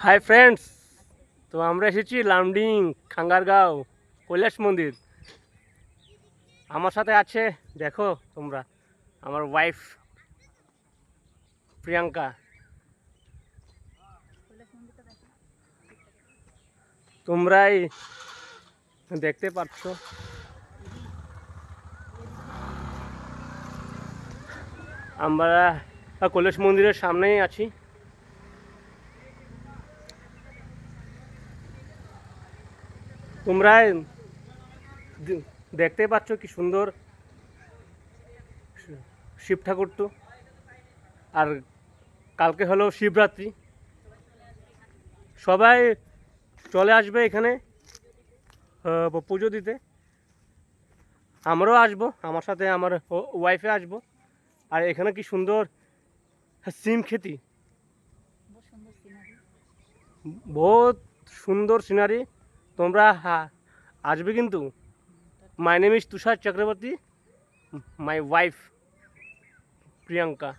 Hi friends, তো আমরা এসেছি লামডিং খাঙ্গারগাঁও কৈলাস মন্দির। আমার সাথে আছে, দেখো তোমরা, আমার ওয়াইফ প্রিয়াঙ্কা। তোমরাই দেখতে পাচ্ছ আমরা কৈলাস মন্দিরের সামনেই আছি। তোমরা দেখতে পাচ্ছ কি সুন্দর শিব ঠাকুর। তো আর কালকে হলো শিবরাত্রি, সবাই চলে আসবে এখানে পুজো দিতে। আমরাও আসবো, আমার সাথে আমার ওয়াইফে আসবো। আর এখানে কি সুন্দর সিম খেতি, বহুত সুন্দর সিনারি। তোমরা আসবে কিন্তু। My name is Tushar Chakraborty, my wife Priyanka.